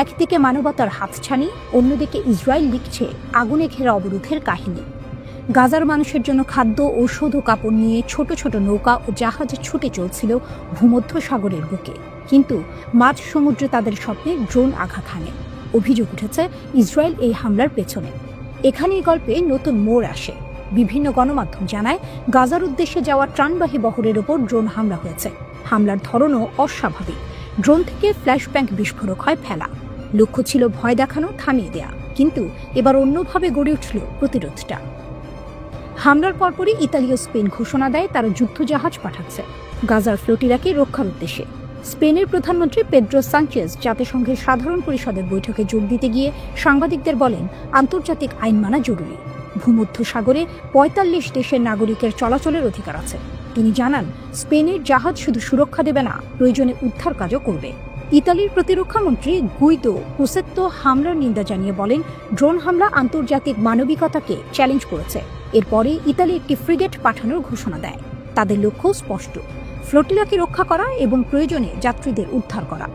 একদিকে মানবতার হাতছানি, অন্যদিকে ইসরায়েল লিখছে আগুনে ঘেরা অবরোধের কাহিনী। গাজার মানুষের জন্য খাদ্য, ঔষধ ও কাপড় নিয়ে ছোট ছোট নৌকা ও জাহাজ ছুটে চলছিল ভূমধ্যসাগরের বুকে, কিন্তু মাঝ সমুদ্রে তাদের স্বপ্নে ড্রোন আঘাত হানে। অভিযোগ উঠেছে ইসরায়েল এই হামলার পেছনে। এখানেই গল্পে নতুন মোড় আসে। বিভিন্ন গণমাধ্যম জানায় গাজার উদ্দেশ্যে যাওয়া ত্রাণবাহী বহরের ওপর ড্রোন হামলা হয়েছে। হামলার ধরনও অস্বাভাবিক। ড্রোন থেকে ফ্ল্যাশব্যাং বিস্ফোরক হয় ফেলা। লক্ষ্য ছিল ভয় দেখানো, থামিয়ে দেয়া। কিন্তু এবার অন্যভাবে গড়ে উঠল প্রতিরোধটা। হামলার পরপরই ইতালি ও স্পেন ঘোষণা দেয় তারা যুদ্ধজাহাজ পাঠাচ্ছে গাজার ফ্লোটিলাকে রক্ষার উদ্দেশ্যে। স্পেনের প্রধানমন্ত্রী পেদ্রো সানচেজ জাতিসংঘের সাধারণ পরিষদের বৈঠকে যোগ দিতে গিয়ে সাংবাদিকদের বলেন, আন্তর্জাতিক আইন মানা জরুরি। ভূমধ্যসাগরে ৪৫ দেশের নাগরিকের চলাচলের অধিকার আছে। তিনি জানান, স্পেনের জাহাজ শুধু সুরক্ষা দেবে না, প্রয়োজনে উদ্ধার কাজও করবে। ইতালির প্রতিরক্ষামন্ত্রী গুইদো ক্রুসেত্তো হামলার নিন্দা জানিয়ে বলেন, ড্রোন হামলা আন্তর্জাতিক মানবিকতাকে চ্যালেঞ্জ করেছে। এরপরে ইতালি একটি ফ্রিগেট পাঠানোর ঘোষণা দেয়। তাদের লক্ষ্য স্পষ্ট, ফ্লোটিলাকে রক্ষা করা এবং প্রয়োজনে যাত্রীদের উদ্ধার করা।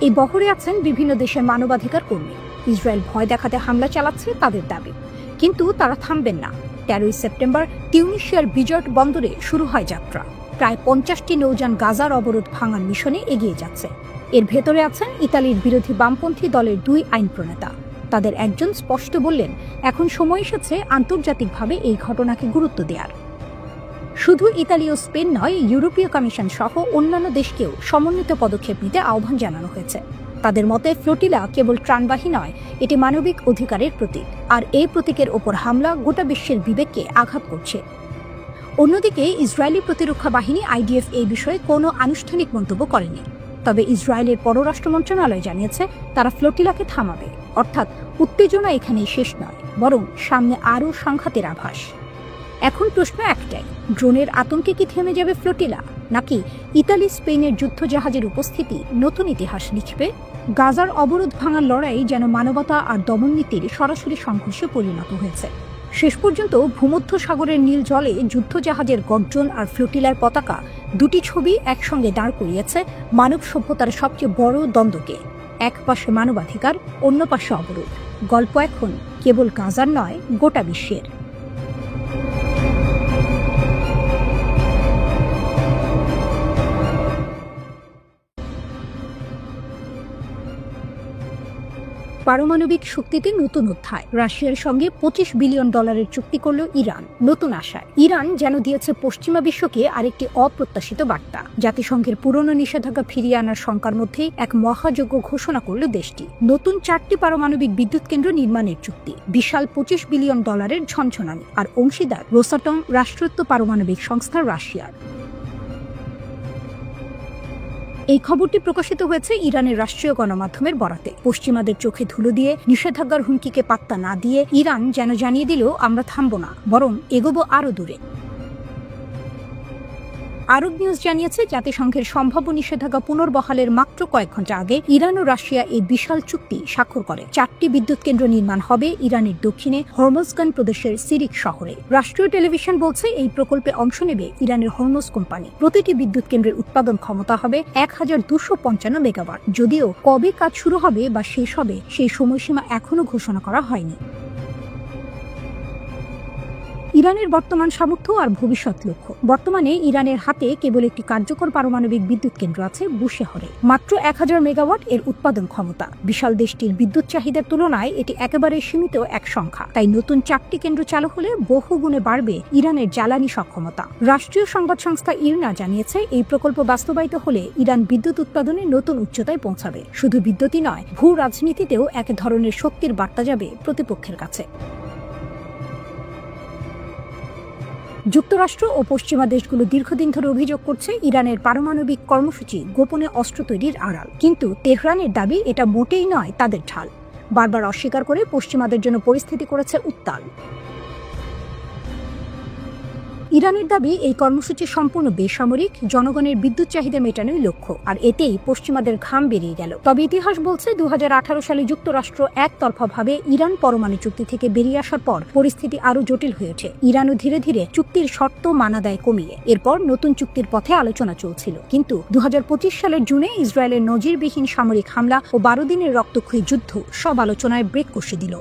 এই বহরে আছেন বিভিন্ন দেশের মানবাধিকার কর্মী। ইসরায়েল ভয় দেখাতে হামলা চালাচ্ছে তাদের দাবি, কিন্তু তারা থামবেন না। ১৩ সেপ্টেম্বর তিউনিসিয়ার বিজট বন্দরে শুরু হয় যাত্রা। প্রায় ৫০টি নৌযান গাজার অবরোধ ভাঙার মিশনে এগিয়ে যাচ্ছে। এর ভেতরে আছেন ইতালির বিরোধী বামপন্থী দলের ২ আইন প্রণেতা। তাদের একজন স্পষ্ট বললেন, এখন সময় এসেছে আন্তর্জাতিকভাবে এই ঘটনাকে গুরুত্ব দেওয়ার। শুধু ইতালি ও স্পেন নয়, ইউরোপীয় কমিশন সহ অন্যান্য দেশকেও সমন্বিত পদক্ষেপ নিতে আহ্বান জানানো হয়েছে। তাদের মতে ফ্লোটিলা কেবল ত্রাণবাহী নয়, এটি মানবিক অধিকারের প্রতীক, আর এই প্রতীকের ওপর হামলা গোটা বিশ্বের বিবেককে আঘাত করছে। অন্যদিকে ইসরায়েলি প্রতিরক্ষা বাহিনী আইডিএফ এই বিষয়ে কোনো আনুষ্ঠানিক মন্তব্য করেনি। তবে ইসরায়েলের পররাষ্ট্র মন্ত্রণালয় জানিয়েছে তারা ফ্লোটিলাকে থামাবে। অর্থাৎ উত্তেজনা এখানেই শেষ নয়, বরং সামনে আরও সংঘাতের আভাস। এখন প্রশ্ন একটাই, ড্রোনের আতঙ্কে কি থেমে যাবে ফ্লোটিলা, নাকি ইতালি স্পেনের যুদ্ধজাহাজের উপস্থিতি নতুন ইতিহাস লিখবে? গাজার অবরোধ ভাঙার লড়াই যেন মানবতা আর দমননীতির সরাসরি সংঘর্ষে পরিণত হয়েছে। শেষ পর্যন্ত ভূমধ্যসাগরের নীল জলে যুদ্ধজাহাজের গর্জন আর ফ্লোটিলার পতাকা, দুটি ছবি একসঙ্গে দাঁড় করিয়েছে মানব সভ্যতার সবচেয়ে বড় দ্বন্দ্বকে। এক পাশে মানবাধিকার, অন্য পাশে অবরোধ। গল্প এখন কেবল গাজার নয়, গোটা বিশ্বের। পারমাণবিক শক্তিতে নতুন অধ্যায়। রাশিয়ার সঙ্গে $25 বিলিয়ন চুক্তি করল ইরান, নতুন আশায়। ইরান যেন দিয়েছে পশ্চিমা বিশ্বকে আরেকটি অপ্রত্যাশিত বার্তা। জাতিসংঘের পুরনো নিষেধাজ্ঞা ফিরিয়ে আনার শঙ্কার মধ্যে এক মহাযজ্ঞ ঘোষণা করল দেশটি। নতুন 4টি পারমাণবিক বিদ্যুৎ কেন্দ্র নির্মাণের চুক্তি, বিশাল $25 বিলিয়ন ঝনঝনানি, আর অংশীদার রোসাটম, রাষ্ট্রায়ত্ত পারমাণবিক সংস্থা রাশিয়ার। এই খবরটি প্রকাশিত হয়েছে ইরানের রাষ্ট্রীয় গণমাধ্যমের বরাতে। পশ্চিমাদের চোখে ধুলো দিয়ে, নিষেধাজ্ঞার হুমকিকে পাত্তা না দিয়ে ইরান যেন জানিয়ে দিল, আমরা থামব না, বরং এগোবো আরও দূরে। আরব নিউজ জানিয়েছে, জাতিসংঘের সম্ভাব্য নিষেধাজ্ঞা পুনর্বহালের মাত্র কয়েক ঘন্টা আগে ইরান ও রাশিয়া এই বিশাল চুক্তি স্বাক্ষর করে। 4টি বিদ্যুৎ কেন্দ্র নির্মাণ হবে ইরানের দক্ষিণে হরমুজগান প্রদেশের সিরিক শহরে। রাষ্ট্রীয় টেলিভিশন বলছে, এই প্রকল্পে অংশ নেবে ইরানের হরমুজ কোম্পানি। প্রতিটি বিদ্যুৎ কেন্দ্রের উৎপাদন ক্ষমতা হবে 1255 মেগাওয়াট। যদিও কবে কাজ শুরু হবে বা শেষ হবে সেই সময়সীমা এখনো ঘোষণা করা হয়নি। ইরানের বর্তমান সামর্থ্য আর ভবিষ্যৎ লক্ষ্য। বর্তমানে ইরানের হাতে কেবল একটি কার্যকর পারমাণবিক বিদ্যুৎ কেন্দ্র আছে বুশেহরে। মাত্র 1000 মেগাওয়াট এর উৎপাদন ক্ষমতা। বিশাল দেশটির বিদ্যুৎ চাহিদার তুলনায় এটি একেবারে সীমিত এক সংখ্যা। তাই নতুন 4টি কেন্দ্র চালু হলে বহুগুণে বাড়বে ইরানের জ্বালানি সক্ষমতা। রাষ্ট্রীয় সংবাদ সংস্থা ইরনা জানিয়েছে, এই প্রকল্প বাস্তবায়িত হলে ইরান বিদ্যুৎ উৎপাদনে নতুন উচ্চতায় পৌঁছাবে। শুধু বিদ্যুৎই নয়, ভূ রাজনীতিতেও এক ধরনের শক্তির বার্তা যাবে প্রতিপক্ষের কাছে। যুক্তরাষ্ট্র ও পশ্চিমা দেশগুলো দীর্ঘদিন ধরে অভিযোগ করছে ইরানের পারমাণবিক কর্মসূচি গোপনে অস্ত্র তৈরির আড়াল। কিন্তু তেহরানের দাবি এটা মোটেই নয় তাদের ঢাল। বারবার অস্বীকার করে পশ্চিমাদের জন্য পরিস্থিতি করেছে উত্তাল। ইরানের দাবি, এই কর্মসূচি সম্পূর্ণ বেসামরিক, জনগণের বিদ্যুৎ চাহিদা মেটানোই লক্ষ্য, আর এতেই পশ্চিমাদের ঘাম বেরিয়ে গেল। তবে ইতিহাস বলছে 2018 সালে যুক্তরাষ্ট্র একতরফাভাবে ইরান পরমাণু চুক্তি থেকে বেরিয়ে আসার পর পরিস্থিতি আরও জটিল হয়ে ওঠে। ইরানও ধীরে ধীরে চুক্তির শর্ত মানা দেয় কমিয়ে। এরপর নতুন চুক্তির পথে আলোচনা চলছিল, কিন্তু 2025 সালের জুনে ইসরায়েলের নজিরবিহীন সামরিক হামলা ও 12 দিনের রক্তক্ষয়ী যুদ্ধ সব আলোচনায় ব্রেক কষে দিল।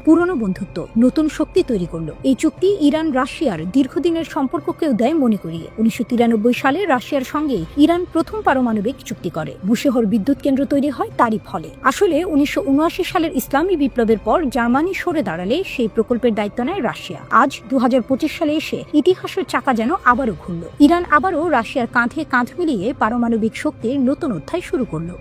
পুরনো বন্ধুত্ব নতুন শক্তি তৈরি করল। এই চুক্তি ইরান রাশিয়ার দীর্ঘদিনের সম্পর্ককেও দেয় মনে করিয়ে। 1993 সালে রাশিয়ার সঙ্গে ইরান প্রথম পারমাণবিক চুক্তি করে। বুশেহর বিদ্যুৎ কেন্দ্র তৈরি হয় তারই ফলে। আসলে 1979 সালের ইসলামী বিপ্লবের পর জার্মানি সরে দাঁড়ালে সেই প্রকল্পের দায়িত্ব নেয় রাশিয়া। আজ 2025 সালে এসে ইতিহাসের চাকা যেন আবারও ঘুরল। ইরান আবারও রাশিয়ার কাঁধে কাঁধ মিলিয়ে পারমাণবিক শক্তির নতুন অধ্যায় শুরু করল।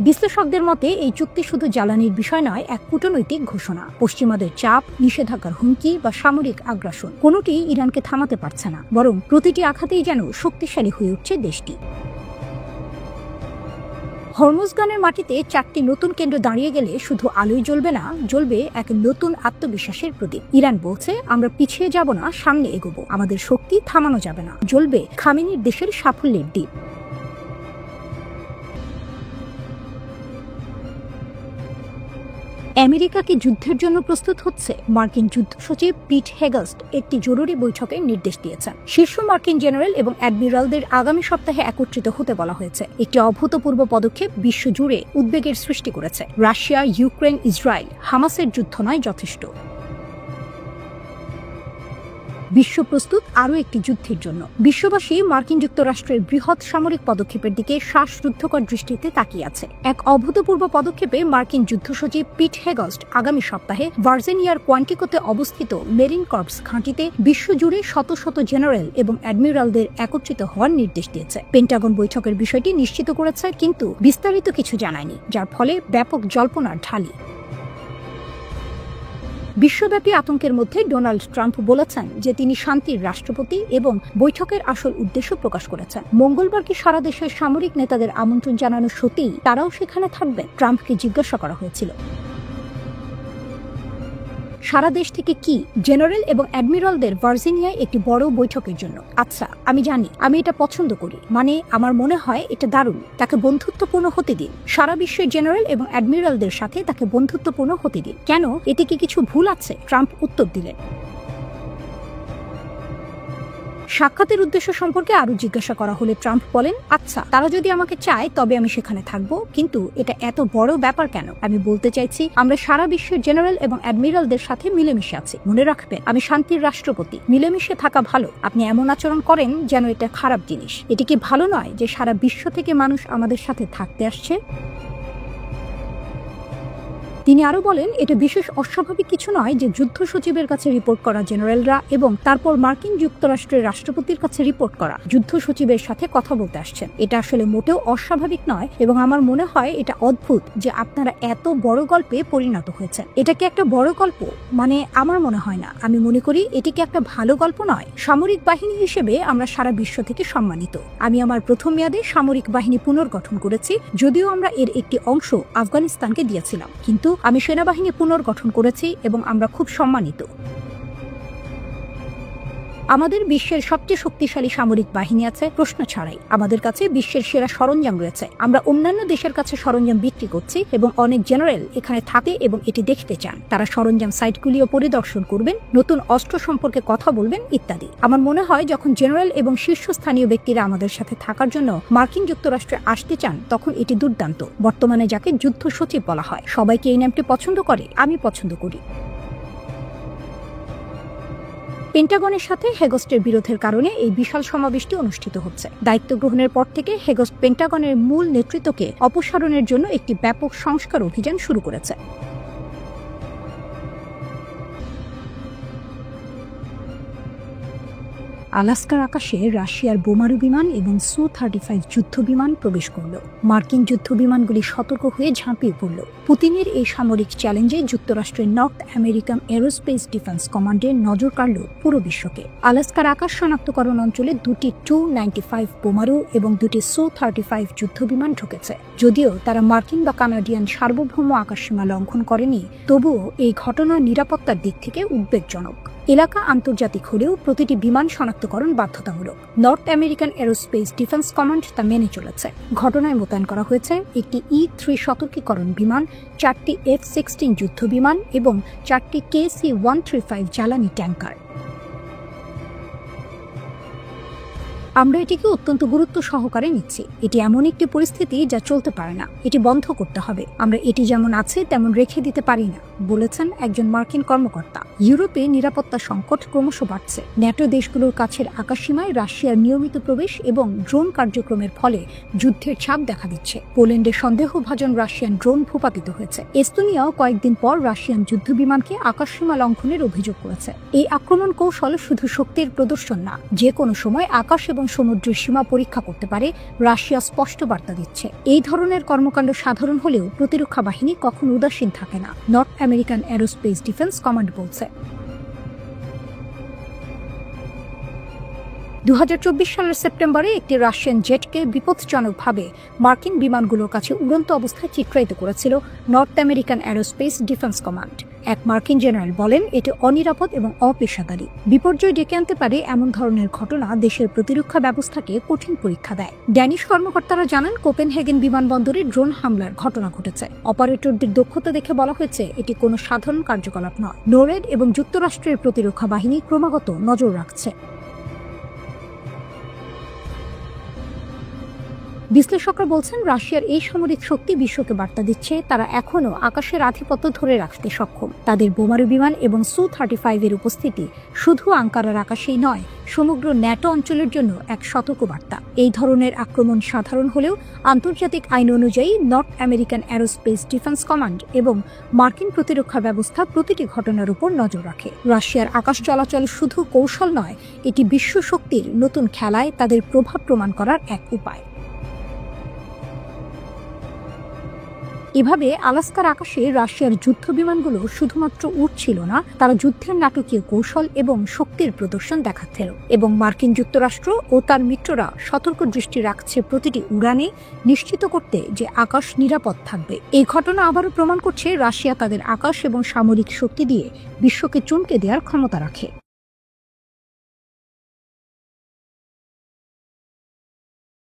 বিশ্লেষকদের মতে এই চুক্তি শুধু জ্বালানির বিষয় নয়, এক কূটনৈতিক ঘোষণা। পশ্চিমাদের চাপ, নিষেধাজ্ঞার হুমকি বা সামরিক আগ্রাসন কোনোটি ইরানকে থামাতে পারছে না, বরং প্রতিটি আঘাতেই যেন শক্তিশালী হয়ে উঠছে দেশটি। হরমুজগানের মাটিতে 4টি নতুন কেন্দ্র দাঁড়িয়ে গেলে শুধু আলোই জ্বলবে না, জ্বলবে এক নতুন আত্মবিশ্বাসের প্রতীক। ইরান বলছে, আমরা পিছিয়ে যাব না, সামনে এগোবো, আমাদের শক্তি থামানো যাবে না। জ্বলবে খামেনির দেশের সাফল্যের দ্বীপ। আমেরিকা কি যুদ্ধের জন্য প্রস্তুত হচ্ছে? মার্কিন যুদ্ধ সচিব পিট হেগস্ট একটি জরুরি বৈঠকে নির্দেশ দিয়েছেন। শীর্ষ মার্কিন জেনারেল এবং অ্যাডমিরালদের আগামী সপ্তাহে একত্রিত হতে বলা হয়েছে। একটি অভূতপূর্ব পদক্ষেপ বিশ্বজুড়ে উদ্বেগের সৃষ্টি করেছে। রাশিয়া, ইউক্রেন, ইসরায়েল, হামাসের যুদ্ধ নয় যথেষ্ট। বিশ্ব প্রস্তুত আরও একটি যুদ্ধের জন্য। বিশ্ববাসী মার্কিন যুক্তরাষ্ট্রের বৃহৎ সামরিক পদক্ষেপের দিকে শ্বাসরুদ্ধকর দৃষ্টিতে তাকিয়ে আছে। এক অভূতপূর্ব পদক্ষেপে মার্কিন যুদ্ধ সচিব পিট হেগস্ট আগামী সপ্তাহে ভার্জিনিয়ার কোয়ান্টিকোতে অবস্থিত মেরিন কর্পস ঘাঁটিতে বিশ্বজুড়ে শত শত জেনারেল এবং অ্যাডমিরালদের একত্রিত হওয়ার নির্দেশ দিয়েছে। পেন্টাগন বৈঠকের বিষয়টি নিশ্চিত করেছে, কিন্তু বিস্তারিত কিছু জানায়নি, যার ফলে ব্যাপক জল্পনার ঢালি। বিশ্বব্যাপী আতঙ্কের মধ্যে ডোনাল্ড ট্রাম্প বলেছেন যে তিনি শান্তির রাষ্ট্রপতি এবং বৈঠকের আসল উদ্দেশ্য প্রকাশ করেছেন। মঙ্গলবার কি সারা দেশের সামরিক নেতাদের আমন্ত্রণ জানানো সত্যিই তারাও সেখানে থাকবেন? ট্রাম্পকে জিজ্ঞাসা করা হয়েছিল। সারা দেশ থেকে কি? জেনারেল এবং অ্যাডমিরালদের ভার্জিনিয়ায় একটি বড় বৈঠকের জন্য। আচ্ছা, আমি জানি, আমি এটা পছন্দ করি, মানে আমার মনে হয় এটা দারুণ। তাকে বন্ধুত্বপূর্ণ হতে দিন। সারা বিশ্বের জেনারেল এবং অ্যাডমিরালদের সাথে তাকে বন্ধুত্বপূর্ণ হতে দিন। কেন? এতে কি কিছু ভুল আছে? ট্রাম্প উত্তর দিলেন। সাক্ষাতের উদ্দেশ্য সম্পর্কে আরো জিজ্ঞাসা করা হলে ট্রাম্প বলেন, আচ্ছা, তারা যদি আমাকে চায় তবে আমি সেখানে থাকবো, কিন্তু এটা এত বড় ব্যাপার কেন? আমি বলতে চাইছি, আমরা সারা বিশ্বের জেনারেল এবং অ্যাডমিরালদের সাথে মিলেমিশে আছি। মনে রাখবেন, আমি শান্তির রাষ্ট্রপতি। মিলেমিশে থাকা ভালো। আপনি এমন আচরণ করেন যেন এটা খারাপ জিনিস। এটি কি ভালো নয় যে সারা বিশ্ব থেকে মানুষ আমাদের সাথে থাকতে আসছে? তিনি আরো বলেন, এটা বিশেষ অস্বাভাবিক কিছু নয় যে যুদ্ধ সচিবের কাছে রিপোর্ট করা জেনারেলরা এবং তারপর মার্কিন যুক্তরাষ্ট্রের রাষ্ট্রপতির কাছে রিপোর্ট করা যুদ্ধ সচিবের সাথে কথা বলতে আসছেন। এটা আসলে মোটেও অস্বাভাবিক নয়, এবং আমার মনে হয় এটা অদ্ভুত যে আপনারা এত বড় গল্পে পরিণত হয়েছেন। এটা কি একটা বড় গল্প? মানে আমার মনে হয় না। আমি মনে করি এটি কি একটা ভালো গল্প নয়? সামরিক বাহিনী হিসেবে আমরা সারা বিশ্ব থেকে সম্মানিত। আমি আমার প্রথম মেয়াদে সামরিক বাহিনী পুনর্গঠন করেছি, যদিও আমরা এর একটি অংশ আফগানিস্তানকে দিয়েছিলাম, কিন্তু আমি সেনাবাহিনী পুনর্গঠন করেছি এবং আমরা খুব সম্মানিত। আমাদের বিশ্বের সবচেয়ে শক্তিশালী সামরিক বাহিনী আছে প্রশ্ন ছাড়াই। আমাদের কাছে বিশ্বের সেরা সরঞ্জাম রয়েছে। আমরা অন্যান্য দেশের কাছে সরঞ্জাম বিক্রি করছি এবং অনেক জেনারেল এখানে থাকে এবং এটি দেখতে চান। তারা সরঞ্জাম সাইটগুলিও পরিদর্শন করবেন, নতুন অস্ত্র সম্পর্কে কথা বলবেন ইত্যাদি। আমার মনে হয় যখন জেনারেল এবং শীর্ষস্থানীয় ব্যক্তিরা আমাদের সাথে থাকার জন্য মার্কিন যুক্তরাষ্ট্রে আসতে চান তখন এটি দুর্দান্ত। বর্তমানে যাকে যুদ্ধ সচিব বলা হয়। সবাইকে এই নামটি পছন্দ করে, আমি পছন্দ করি। পেন্টাগনের সাথে হেগস্টের বিরোধের কারণে এই বিশাল সমাবেশটি অনুষ্ঠিত হচ্ছে। দায়িত্ব গ্রহণের পর থেকে হেগস্ট পেন্টাগনের মূল নেতৃত্বকে অপসারণের জন্য একটি ব্যাপক সংস্কার অভিযান শুরু করেছে। আলাস্কার আকাশে রাশিয়ার বোমারু বিমান এবং সু-35 যুদ্ধ বিমান প্রবেশ করল। মার্কিন যুদ্ধ বিমানগুলি সতর্ক হয়ে ঝাঁপিয়ে পড়ল। পুতিনের এই সামরিক চ্যালেঞ্জে যুক্তরাষ্ট্রের নর্থ আমেরিকান এরোস্পেস ডিফেন্স কমান্ডের নজর কাড়ল পুরো বিশ্বকে। আলাস্কার আকাশ শনাক্তকরণ অঞ্চলে দুটি Tu-95 বোমারু এবং দুটি সু-35 যুদ্ধ বিমান ঢুকেছে। যদিও তারা মার্কিন বা কানাডিয়ান সার্বভৌম আকাশসীমা লঙ্ঘন করেনি, তবুও এই ঘটনা নিরাপত্তার দিক থেকে উদ্বেগজনক। এলাকা আন্তর্জাতিক হলেও প্রতিটি বিমান শনাক্তকরণ বাধ্যতামূলক। North American aerospace defence command তা মেনে চলেছে। ঘটনায় মোতায়েন করা হয়েছে একটি E-3 সতর্কীকরণ বিমান, 4টি F-16 যুদ্ধ বিমান এবং 4টি KC-135 জ্বালানি ট্যাঙ্কার। আমরা এটিকে অত্যন্ত গুরুত্ব সহকারে নিচ্ছি। এটি এমন একটি পরিস্থিতি যা চলতে পারে না, এটি বন্ধ করতে হবে। আমরা এটি যেমন আছে তেমন রেখে দিতে পারি না, বলেছেন একজন মার্কিন কর্মকর্তা। ইউরোপে নিরাপত্তা সংকট ক্রমশ বাড়ছে। ন্যাটো দেশগুলোর কাছের আকাশসীমায় রাশিয়ার নিয়মিত প্রবেশ এবং ড্রোন কার্যক্রমের ফলে যুদ্ধের ছাপ দেখা দিচ্ছে। পোল্যান্ডে সন্দেহভাজন রাশিয়ান ড্রোন ভূপাতিত হয়েছে। এস্তোনিয়াও কয়েকদিন পর রাশিয়ান যুদ্ধ বিমানকে আকাশসীমা লঙ্ঘনের অভিযোগ করেছে। এই আক্রমণ কৌশল শুধু শক্তির প্রদর্শন না, যে কোনো সময় আকাশ এবং সমুদ্রের সীমা পরীক্ষা করতে পারে, রাশিয়া স্পষ্ট বার্তা দিচ্ছে। এই ধরনের কর্মকাণ্ড সাধারণ হলেও প্রতিরক্ষা বাহিনী কখনো উদাসীন থাকে না, north American aerospace defence command বলছে। 2024 সালের সেপ্টেম্বরে একটি রাশিয়ান জেটকে বিপজ্জনকভাবে মার্কিন বিমানগুলোর কাছে উড়ন্ত অবস্থায় চিত্রায়িত করেছিল north American aerospace defence command. এক মার্কিন জেনারেল বলেন এটি অনিরাপদ এবং অপেশাদারী। বিপর্যয় ডেকে আনতে পারে এমন ধরনের ঘটনা দেশের প্রতিরক্ষা ব্যবস্থাকে কঠিন পরীক্ষা দেয়। ড্যানিশ কর্মকর্তারা জানান কোপেনহেগেন বিমানবন্দরে ড্রোন হামলার ঘটনা ঘটেছে। অপারেটরদের দক্ষতা দেখে বলা হয়েছে এটি কোনো সাধারণ কার্যকলাপ নয়। নরওয়ে এবং যুক্তরাষ্ট্রের প্রতিরক্ষা বাহিনী ক্রমাগত নজর রাখছে। বিশ্লেষকরা বলছেন রাশিয়ার এই সামরিক শক্তি বিশ্বকে বার্তা দিচ্ছে তারা এখনও আকাশের আধিপত্য ধরে রাখতে সক্ষম। তাদের বোমারু বিমান এবং সু-35 এর উপস্থিতি শুধু আঙ্কারার আকাশেই নয়, সমগ্র ন্যাটো অঞ্চলের জন্য এক সতর্কবার্তা। এই ধরনের আক্রমণ সাধারণ হলেও আন্তর্জাতিক আইন অনুযায়ী north American aerospace defence command এবং মার্কিন প্রতিরক্ষা ব্যবস্থা প্রতিটি ঘটনার উপর নজর রাখে। রাশিয়ার আকাশ চলাচল শুধু কৌশল নয়, এটি বিশ্ব শক্তির নতুন খেলায় তাদের প্রভাব প্রমাণ করার এক উপায়। এভাবে আলাস্কার আকাশে রাশিয়ার যুদ্ধ বিমানগুলো শুধুমাত্র উড়ছিল না, তারা যুদ্ধের নাটকীয় কৌশল এবং শক্তির প্রদর্শন দেখাচ্ছিল। এবং মার্কিন যুক্তরাষ্ট্র ও তার মিত্ররা সতর্ক দৃষ্টি রাখছে প্রতিটি উড়ানে, নিশ্চিত করতে যে আকাশ নিরাপদ থাকবে। এই ঘটনা আবারও প্রমাণ করছে রাশিয়া তাদের আকাশ এবং সামরিক শক্তি দিয়ে বিশ্বকে চমকে দেওয়ার ক্ষমতা রাখে।